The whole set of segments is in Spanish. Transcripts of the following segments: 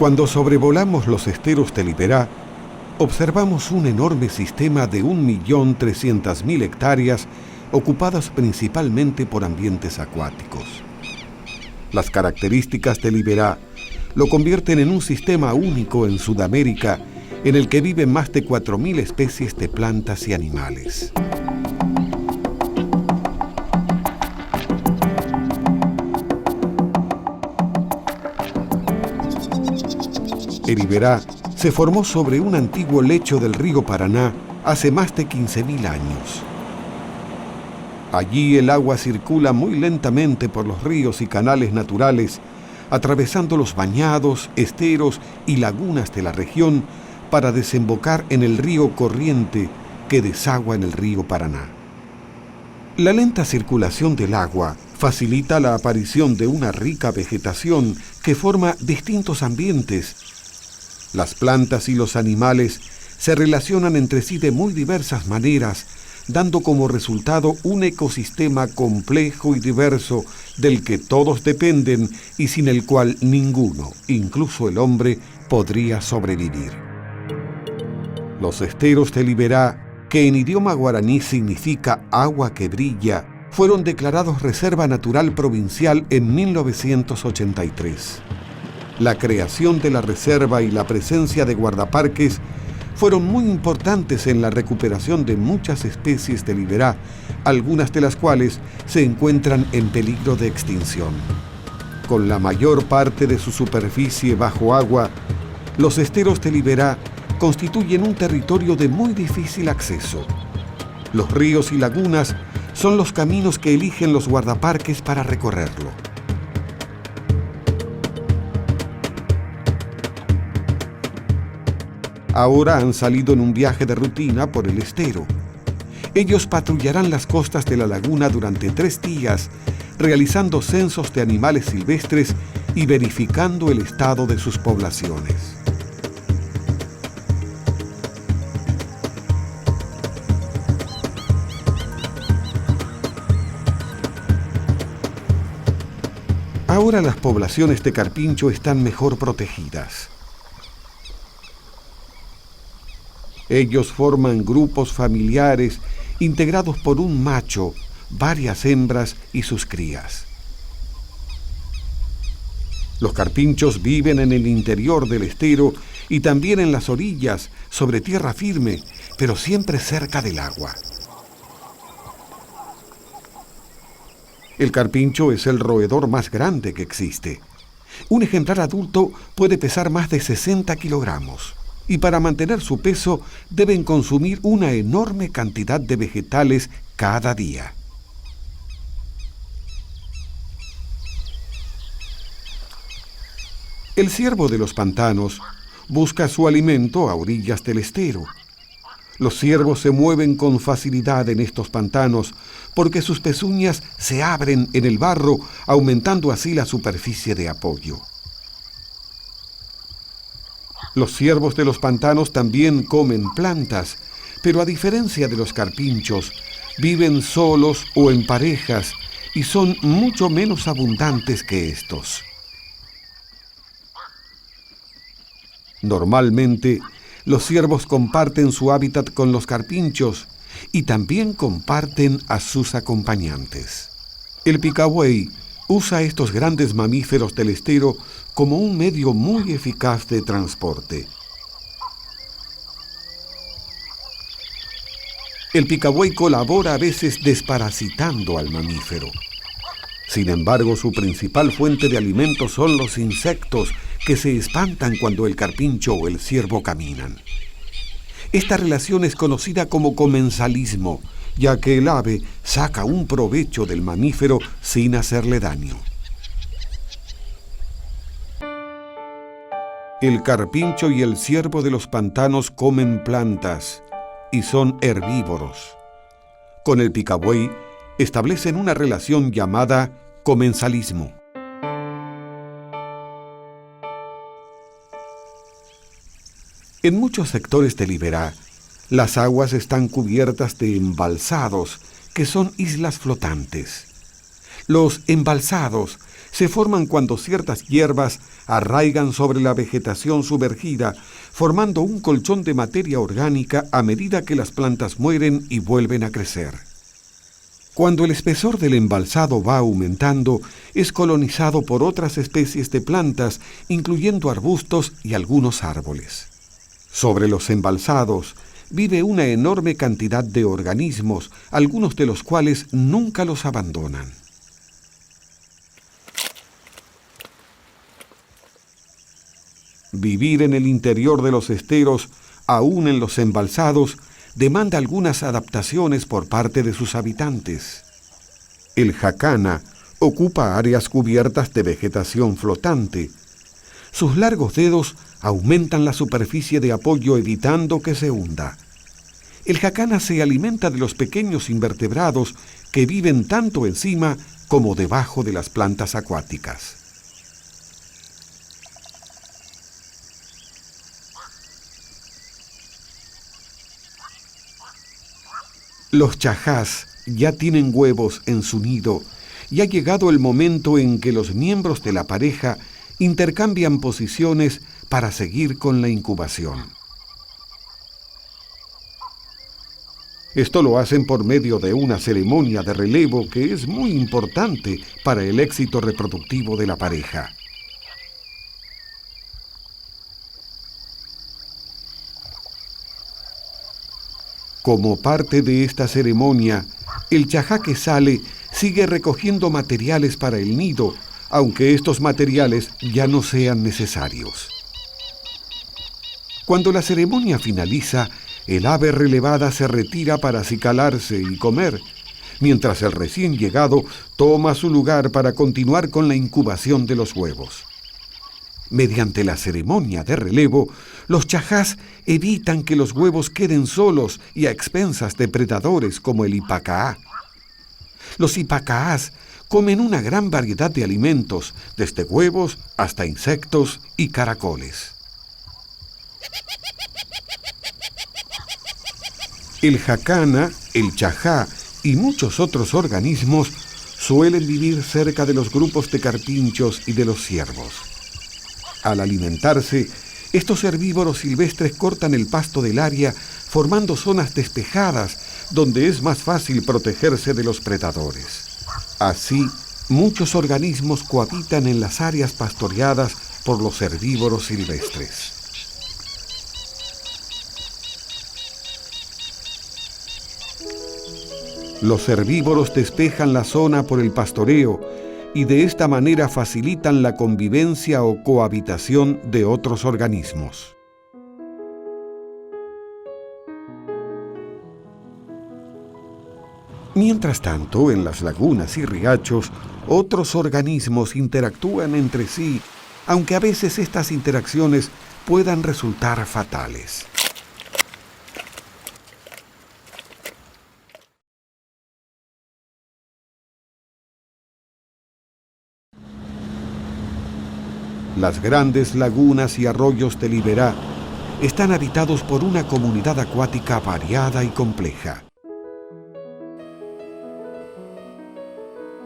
Cuando sobrevolamos los esteros de Liberá, observamos un enorme sistema de 1.300.000 hectáreas ocupadas principalmente por ambientes acuáticos. Las características de Liberá lo convierten en un sistema único en Sudamérica, en el que viven más de 4.000 especies de plantas y animales. El Liberá se formó sobre un antiguo lecho del río Paraná hace más de 15.000 años. Allí el agua circula muy lentamente por los ríos y canales naturales, atravesando los bañados, esteros y lagunas de la región para desembocar en el río Corriente que desagua en el río Paraná. La lenta circulación del agua facilita la aparición de una rica vegetación que forma distintos ambientes. Las plantas y los animales se relacionan entre sí de muy diversas maneras, dando como resultado un ecosistema complejo y diverso del que todos dependen y sin el cual ninguno, incluso el hombre, podría sobrevivir. Los esteros de Liberá, que en idioma guaraní significa agua que brilla, fueron declarados Reserva Natural Provincial en 1983. La creación de la reserva y la presencia de guardaparques fueron muy importantes en la recuperación de muchas especies de Liberá, algunas de las cuales se encuentran en peligro de extinción. Con la mayor parte de su superficie bajo agua, los esteros de Liberá constituyen un territorio de muy difícil acceso. Los ríos y lagunas son los caminos que eligen los guardaparques para recorrerlo. Ahora han salido en un viaje de rutina por el estero. Ellos patrullarán las costas de la laguna durante 3 días, realizando censos de animales silvestres y verificando el estado de sus poblaciones. Ahora las poblaciones de carpincho están mejor protegidas. Ellos forman grupos familiares integrados por un macho, varias hembras y sus crías. Los carpinchos viven en el interior del estero y también en las orillas, sobre tierra firme, pero siempre cerca del agua. El carpincho es el roedor más grande que existe. Un ejemplar adulto puede pesar más de 60 kilogramos. Y para mantener su peso deben consumir una enorme cantidad de vegetales cada día. El ciervo de los pantanos busca su alimento a orillas del estero. Los ciervos se mueven con facilidad en estos pantanos porque sus pezuñas se abren en el barro, aumentando así la superficie de apoyo. Los ciervos de los pantanos también comen plantas, pero a diferencia de los carpinchos, viven solos o en parejas y son mucho menos abundantes que estos. Normalmente, los ciervos comparten su hábitat con los carpinchos y también comparten a sus acompañantes. El picabuey usa estos grandes mamíferos del estero como un medio muy eficaz de transporte. El picabuey colabora a veces desparasitando al mamífero. Sin embargo, su principal fuente de alimento son los insectos que se espantan cuando el carpincho o el ciervo caminan. Esta relación es conocida como comensalismo, ya que el ave saca un provecho del mamífero sin hacerle daño. El carpincho y el ciervo de los pantanos comen plantas y son herbívoros. Con el picabuey establecen una relación llamada comensalismo. En muchos sectores de Liberá, las aguas están cubiertas de embalsados, que son islas flotantes. Los embalsados se forman cuando ciertas hierbas arraigan sobre la vegetación sumergida, formando un colchón de materia orgánica a medida que las plantas mueren y vuelven a crecer. Cuando el espesor del embalsado va aumentando, es colonizado por otras especies de plantas, incluyendo arbustos y algunos árboles. Sobre los embalsados vive una enorme cantidad de organismos, algunos de los cuales nunca los abandonan. Vivir en el interior de los esteros, aún en los embalsados, demanda algunas adaptaciones por parte de sus habitantes. El jacana ocupa áreas cubiertas de vegetación flotante. Sus largos dedos aumentan la superficie de apoyo evitando que se hunda. El jacana se alimenta de los pequeños invertebrados que viven tanto encima como debajo de las plantas acuáticas. Los chajás ya tienen huevos en su nido y ha llegado el momento en que los miembros de la pareja intercambian posiciones para seguir con la incubación. Esto lo hacen por medio de una ceremonia de relevo que es muy importante para el éxito reproductivo de la pareja. Como parte de esta ceremonia, el chajá que sale sigue recogiendo materiales para el nido, aunque estos materiales ya no sean necesarios. Cuando la ceremonia finaliza, el ave relevada se retira para acicalarse y comer, mientras el recién llegado toma su lugar para continuar con la incubación de los huevos. Mediante la ceremonia de relevo, los chajás evitan que los huevos queden solos y a expensas de predadores como el ipacaá. Los ipacaás comen una gran variedad de alimentos, desde huevos hasta insectos y caracoles. El jacana, el chajá y muchos otros organismos suelen vivir cerca de los grupos de carpinchos y de los ciervos. Al alimentarse, estos herbívoros silvestres cortan el pasto del área, formando zonas despejadas donde es más fácil protegerse de los predadores. Así, muchos organismos cohabitan en las áreas pastoreadas por los herbívoros silvestres. Los herbívoros despejan la zona por el pastoreo y de esta manera facilitan la convivencia o cohabitación de otros organismos. Mientras tanto, en las lagunas y riachos, otros organismos interactúan entre sí, aunque a veces estas interacciones puedan resultar fatales. Las grandes lagunas y arroyos de Liberá están habitados por una comunidad acuática variada y compleja.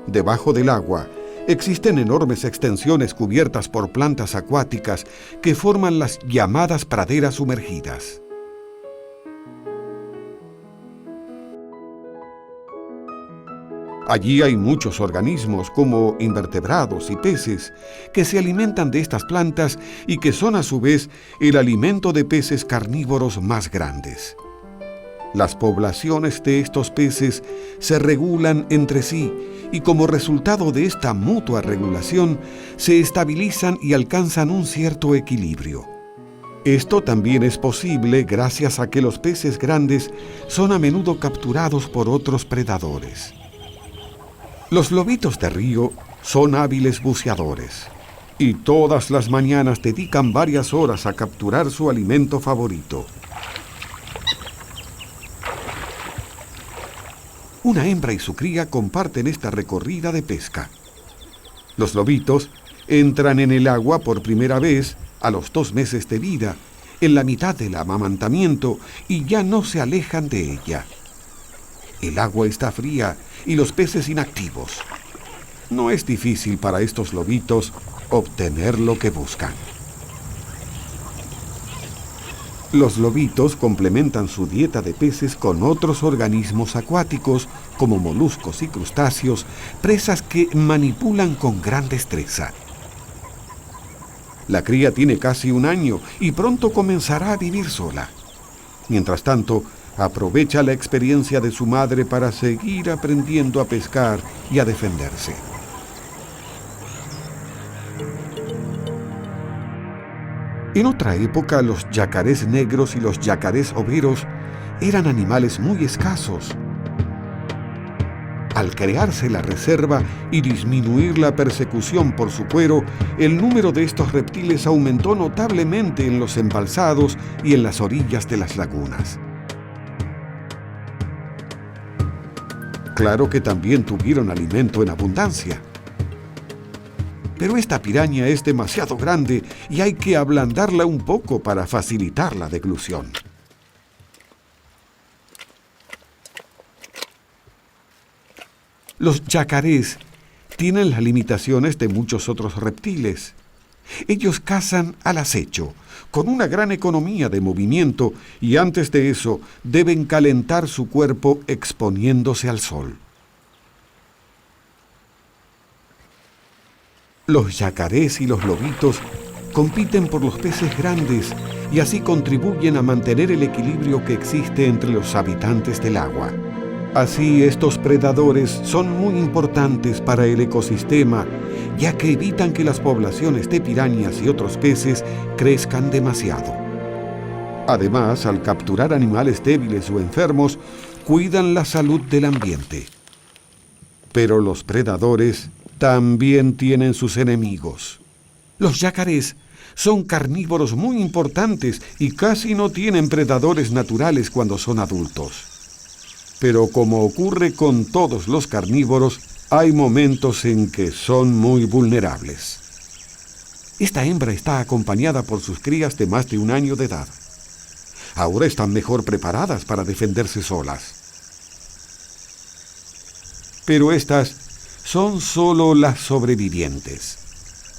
Debajo del agua existen enormes extensiones cubiertas por plantas acuáticas que forman las llamadas praderas sumergidas. Allí hay muchos organismos, como invertebrados y peces, que se alimentan de estas plantas y que son a su vez el alimento de peces carnívoros más grandes. Las poblaciones de estos peces se regulan entre sí y como resultado de esta mutua regulación se estabilizan y alcanzan un cierto equilibrio. Esto también es posible gracias a que los peces grandes son a menudo capturados por otros predadores. Los lobitos de río son hábiles buceadores y todas las mañanas dedican varias horas a capturar su alimento favorito. Una hembra y su cría comparten esta recorrida de pesca. Los lobitos entran en el agua por primera vez a los 2 meses de vida, en la mitad del amamantamiento, y ya no se alejan de ella. El agua está fría y los peces inactivos. No es difícil para estos lobitos obtener lo que buscan. Los lobitos complementan su dieta de peces con otros organismos acuáticos, como moluscos y crustáceos, presas que manipulan con gran destreza. La cría tiene casi 1 año y pronto comenzará a vivir sola. Mientras tanto, aprovecha la experiencia de su madre para seguir aprendiendo a pescar y a defenderse. En otra época, los yacarés negros y los yacarés overos eran animales muy escasos. Al crearse la reserva y disminuir la persecución por su cuero, el número de estos reptiles aumentó notablemente en los embalsados y en las orillas de las lagunas. Claro que también tuvieron alimento en abundancia. Pero esta piraña es demasiado grande y hay que ablandarla un poco para facilitar la deglución. Los yacarés tienen las limitaciones de muchos otros reptiles. Ellos cazan al acecho, con una gran economía de movimiento, y antes de eso deben calentar su cuerpo exponiéndose al sol. Los yacarés y los lobitos compiten por los peces grandes y así contribuyen a mantener el equilibrio que existe entre los habitantes del agua. Así, estos predadores son muy importantes para el ecosistema, ya que evitan que las poblaciones de pirañas y otros peces crezcan demasiado. Además, al capturar animales débiles o enfermos, cuidan la salud del ambiente. Pero los predadores también tienen sus enemigos. Los yacarés son carnívoros muy importantes y casi no tienen predadores naturales cuando son adultos. Pero como ocurre con todos los carnívoros, hay momentos en que son muy vulnerables. Esta hembra está acompañada por sus crías de más de 1 año de edad. Ahora están mejor preparadas para defenderse solas. Pero estas son solo las sobrevivientes.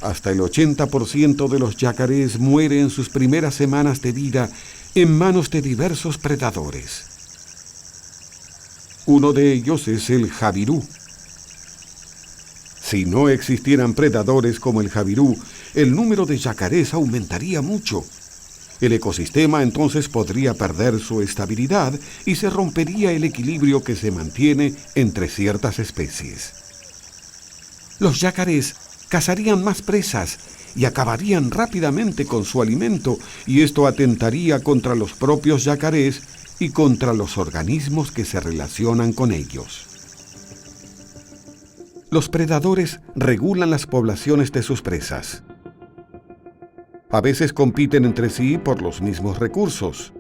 Hasta el 80% de los yacarés muere en sus primeras semanas de vida en manos de diversos predadores. Uno de ellos es el jabirú. Si no existieran predadores como el jabirú, el número de yacarés aumentaría mucho. El ecosistema entonces podría perder su estabilidad y se rompería el equilibrio que se mantiene entre ciertas especies. Los yacarés cazarían más presas y acabarían rápidamente con su alimento, y esto atentaría contra los propios yacarés y contra los organismos que se relacionan con ellos. Los predadores regulan las poblaciones de sus presas. A veces compiten entre sí por los mismos recursos.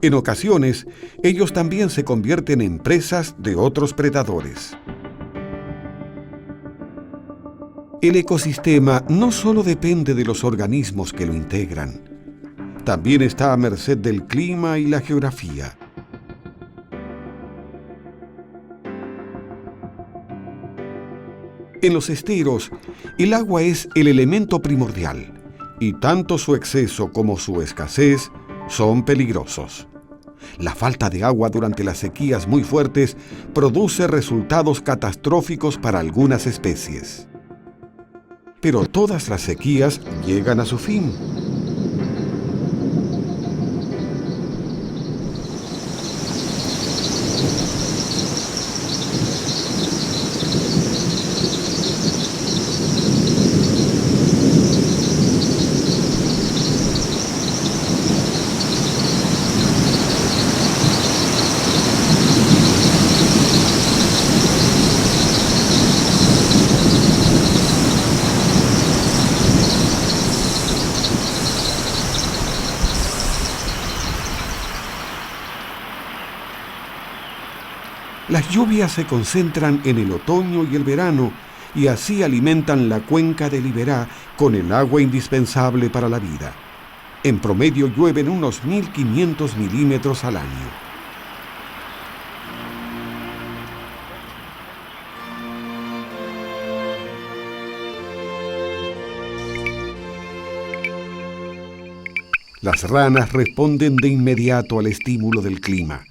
En ocasiones, ellos también se convierten en presas de otros predadores. El ecosistema no solo depende de los organismos que lo integran, también está a merced del clima y la geografía. En los esteros, el agua es el elemento primordial, y tanto su exceso como su escasez son peligrosos. La falta de agua durante las sequías muy fuertes produce resultados catastróficos para algunas especies. Pero todas las sequías llegan a su fin. Las lluvias se concentran en el otoño y el verano y así alimentan la cuenca del Iberá con el agua indispensable para la vida. En promedio llueven unos 1.500 milímetros al año. Las ranas responden de inmediato al estímulo del clima.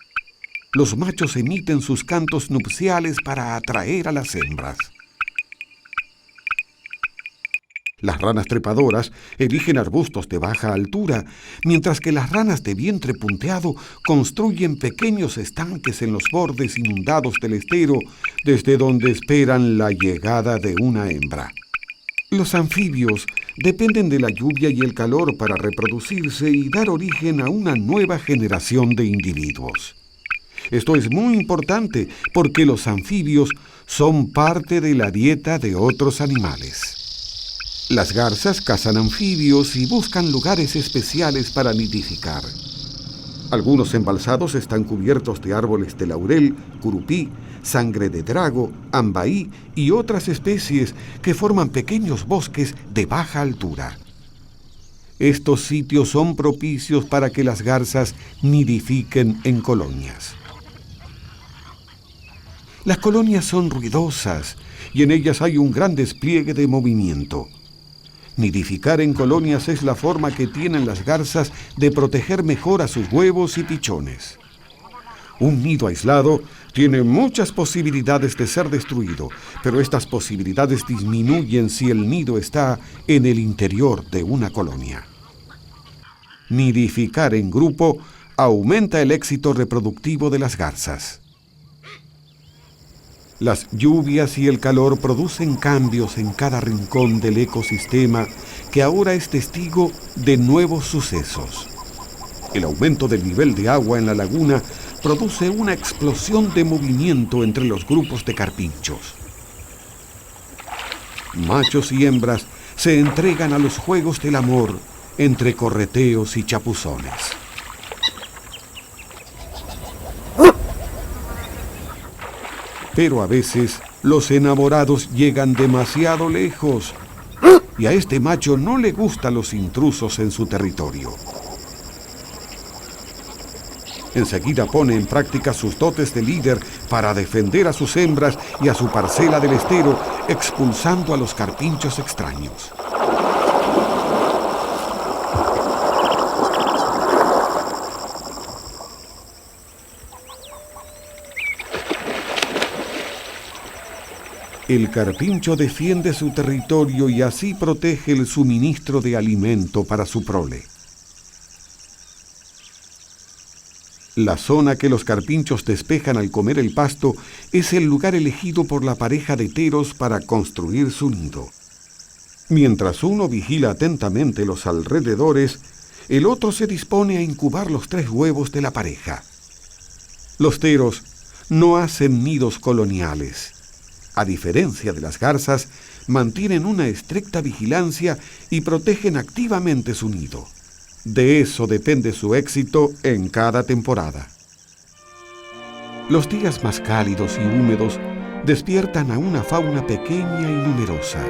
Los machos emiten sus cantos nupciales para atraer a las hembras. Las ranas trepadoras eligen arbustos de baja altura, mientras que las ranas de vientre punteado construyen pequeños estanques en los bordes inundados del estero, desde donde esperan la llegada de una hembra. Los anfibios dependen de la lluvia y el calor para reproducirse y dar origen a una nueva generación de individuos. Esto es muy importante porque los anfibios son parte de la dieta de otros animales. Las garzas cazan anfibios y buscan lugares especiales para nidificar. Algunos embalsados están cubiertos de árboles de laurel, curupí, sangre de drago, ambaí y otras especies que forman pequeños bosques de baja altura. Estos sitios son propicios para que las garzas nidifiquen en colonias. Las colonias son ruidosas y en ellas hay un gran despliegue de movimiento. Nidificar en colonias es la forma que tienen las garzas de proteger mejor a sus huevos y pichones. Un nido aislado tiene muchas posibilidades de ser destruido, pero estas posibilidades disminuyen si el nido está en el interior de una colonia. Nidificar en grupo aumenta el éxito reproductivo de las garzas. Las lluvias y el calor producen cambios en cada rincón del ecosistema que ahora es testigo de nuevos sucesos. El aumento del nivel de agua en la laguna produce una explosión de movimiento entre los grupos de carpinchos. Machos y hembras se entregan a los juegos del amor entre correteos y chapuzones. Pero a veces los enamorados llegan demasiado lejos y a este macho no le gustan los intrusos en su territorio. Enseguida pone en práctica sus dotes de líder para defender a sus hembras y a su parcela del estero, expulsando a los carpinchos extraños. El carpincho defiende su territorio y así protege el suministro de alimento para su prole. La zona que los carpinchos despejan al comer el pasto es el lugar elegido por la pareja de teros para construir su nido. Mientras uno vigila atentamente los alrededores, el otro se dispone a incubar los 3 huevos de la pareja. Los teros no hacen nidos coloniales. A diferencia de las garzas, mantienen una estricta vigilancia y protegen activamente su nido. De eso depende su éxito en cada temporada. Los días más cálidos y húmedos despiertan a una fauna pequeña y numerosa.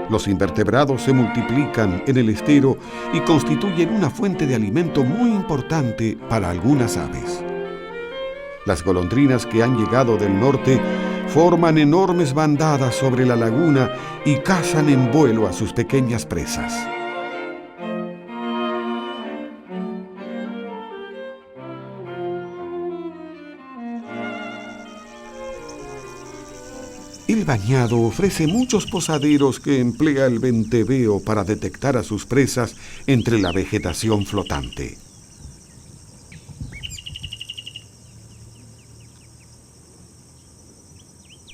Los invertebrados se multiplican en el estero y constituyen una fuente de alimento muy importante para algunas aves. Las golondrinas que han llegado del norte forman enormes bandadas sobre la laguna y cazan en vuelo a sus pequeñas presas. El bañado ofrece muchos posaderos que emplea el venteveo para detectar a sus presas entre la vegetación flotante.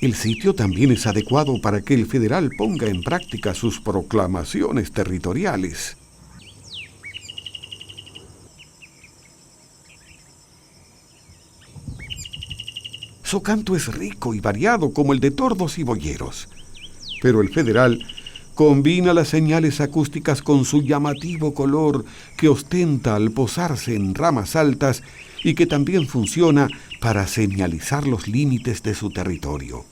El sitio también es adecuado para que el federal ponga en práctica sus proclamaciones territoriales. Su canto es rico y variado como el de tordos y boyeros, pero el federal combina las señales acústicas con su llamativo color que ostenta al posarse en ramas altas y que también funciona para señalizar los límites de su territorio.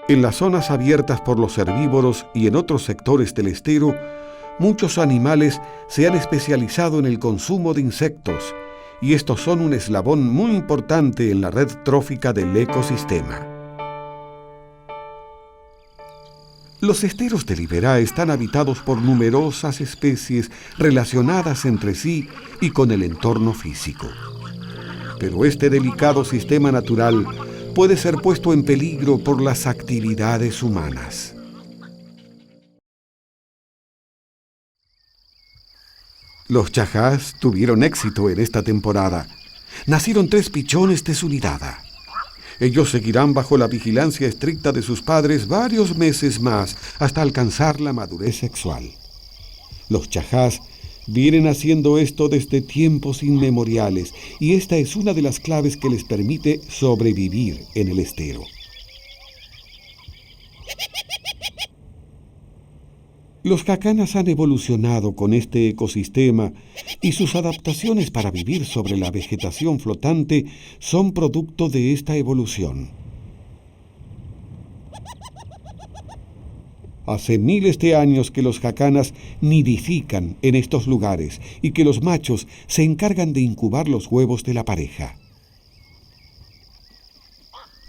En las zonas abiertas por los herbívoros y en otros sectores del estero, muchos animales se han especializado en el consumo de insectos, y estos son un eslabón muy importante en la red trófica del ecosistema. Los esteros de Liberá están habitados por numerosas especies relacionadas entre sí y con el entorno físico. Pero este delicado sistema natural puede ser puesto en peligro por las actividades humanas. Los chajás tuvieron éxito en esta temporada. Nacieron 3 pichones de su nidada. Ellos seguirán bajo la vigilancia estricta de sus padres varios meses más hasta alcanzar la madurez sexual. Los chajás vienen haciendo esto desde tiempos inmemoriales y esta es una de las claves que les permite sobrevivir en el estero. Los jacanas han evolucionado con este ecosistema y sus adaptaciones para vivir sobre la vegetación flotante son producto de esta evolución. Hace miles de años que los jacanas nidifican en estos lugares y que los machos se encargan de incubar los huevos de la pareja.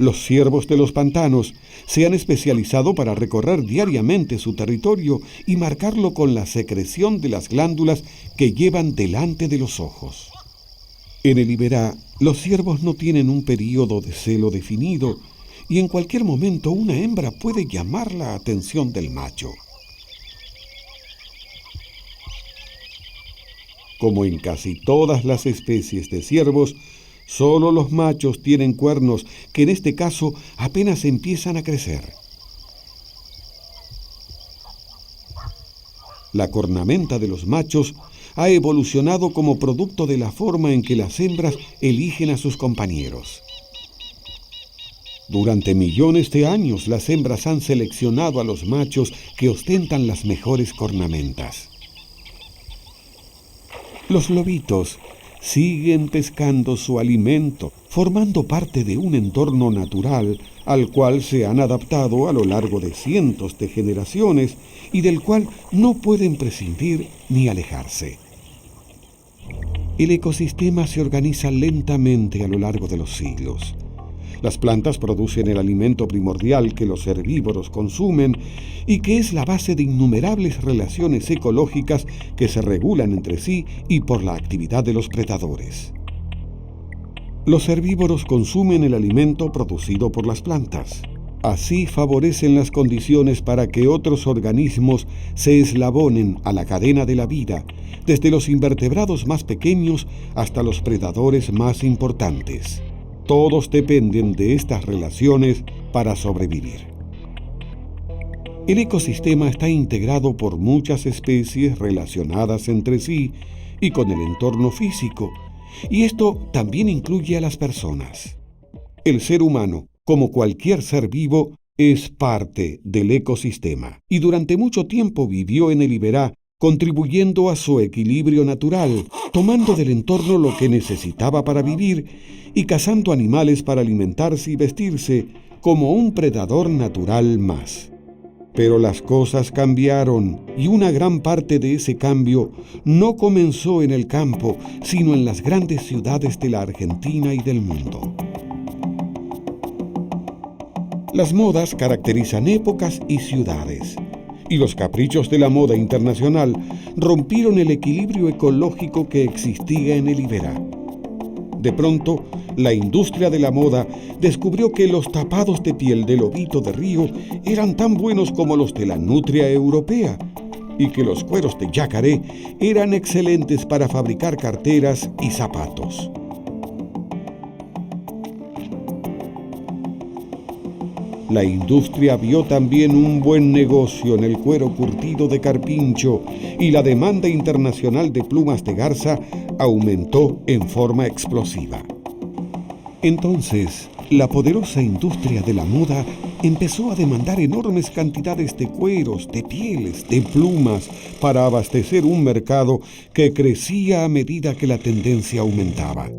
Los ciervos de los pantanos se han especializado para recorrer diariamente su territorio y marcarlo con la secreción de las glándulas que llevan delante de los ojos. En el Iberá, los ciervos no tienen un período de celo definido y en cualquier momento una hembra puede llamar la atención del macho. Como en casi todas las especies de ciervos, solo los machos tienen cuernos que en este caso apenas empiezan a crecer. La cornamenta de los machos ha evolucionado como producto de la forma en que las hembras eligen a sus compañeros. Durante millones de años las hembras han seleccionado a los machos que ostentan las mejores cornamentas. Los lobitos siguen pescando su alimento, formando parte de un entorno natural al cual se han adaptado a lo largo de cientos de generaciones y del cual no pueden prescindir ni alejarse. El ecosistema se organiza lentamente a lo largo de los siglos. Las plantas producen el alimento primordial que los herbívoros consumen y que es la base de innumerables relaciones ecológicas que se regulan entre sí y por la actividad de los predadores. Los herbívoros consumen el alimento producido por las plantas. Así favorecen las condiciones para que otros organismos se eslabonen a la cadena de la vida, desde los invertebrados más pequeños hasta los predadores más importantes. Todos dependen de estas relaciones para sobrevivir. El ecosistema está integrado por muchas especies relacionadas entre sí y con el entorno físico, y esto también incluye a las personas. El ser humano, como cualquier ser vivo, es parte del ecosistema y durante mucho tiempo vivió en el Iberá, contribuyendo a su equilibrio natural, tomando del entorno lo que necesitaba para vivir y cazando animales para alimentarse y vestirse como un predador natural más. Pero las cosas cambiaron y una gran parte de ese cambio no comenzó en el campo, sino en las grandes ciudades de la Argentina y del mundo. Las modas caracterizan épocas y ciudades, y los caprichos de la moda internacional rompieron el equilibrio ecológico que existía en el Iberá. De pronto, la industria de la moda descubrió que los tapados de piel de lobito de río eran tan buenos como los de la nutria europea y que los cueros de yacaré eran excelentes para fabricar carteras y zapatos. La industria vio también un buen negocio en el cuero curtido de carpincho y la demanda internacional de plumas de garza aumentó en forma explosiva. Entonces, la poderosa industria de la moda empezó a demandar enormes cantidades de cueros, de pieles, de plumas para abastecer un mercado que crecía a medida que la tendencia aumentaba.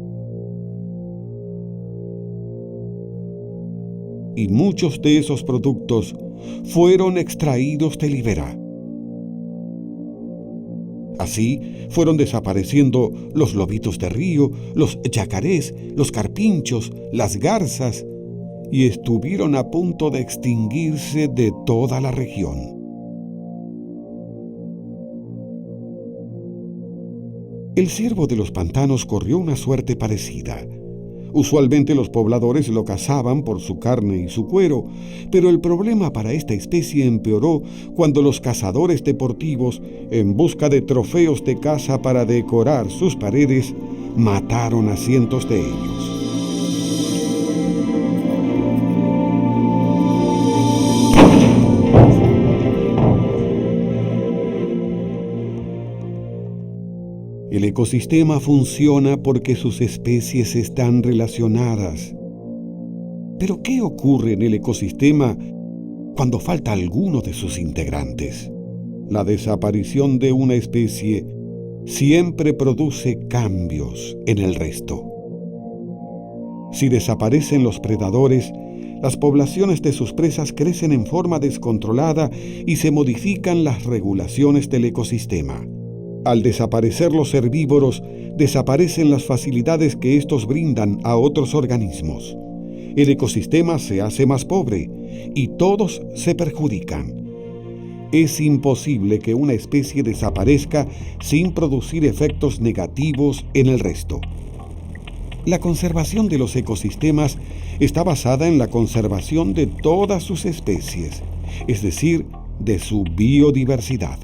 Y muchos de esos productos fueron extraídos del Iberá. Así fueron desapareciendo los lobitos de río, los yacarés, los carpinchos, las garzas y estuvieron a punto de extinguirse de toda la región. El ciervo de los pantanos corrió una suerte parecida. Usualmente los pobladores lo cazaban por su carne y su cuero, pero el problema para esta especie empeoró cuando los cazadores deportivos, en busca de trofeos de caza para decorar sus paredes, mataron a cientos de ellos. El ecosistema funciona porque sus especies están relacionadas. Pero ¿qué ocurre en el ecosistema cuando falta alguno de sus integrantes? La desaparición de una especie siempre produce cambios en el resto. Si desaparecen los predadores, las poblaciones de sus presas crecen en forma descontrolada y se modifican las regulaciones del ecosistema. Al desaparecer los herbívoros, desaparecen las facilidades que estos brindan a otros organismos. El ecosistema se hace más pobre y todos se perjudican. Es imposible que una especie desaparezca sin producir efectos negativos en el resto. La conservación de los ecosistemas está basada en la conservación de todas sus especies, es decir, de su biodiversidad.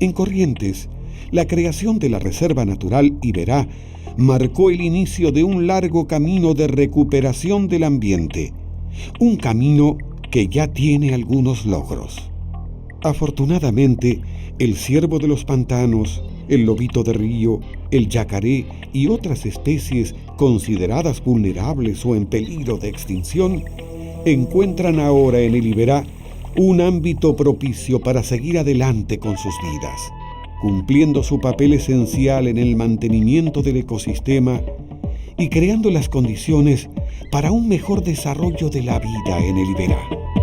En Corrientes, la creación de la Reserva Natural Iberá marcó el inicio de un largo camino de recuperación del ambiente, un camino que ya tiene algunos logros. Afortunadamente, el ciervo de los pantanos, el lobito de río, el yacaré y otras especies consideradas vulnerables o en peligro de extinción encuentran ahora en el Iberá un ámbito propicio para seguir adelante con sus vidas, cumpliendo su papel esencial en el mantenimiento del ecosistema y creando las condiciones para un mejor desarrollo de la vida en el Iberá.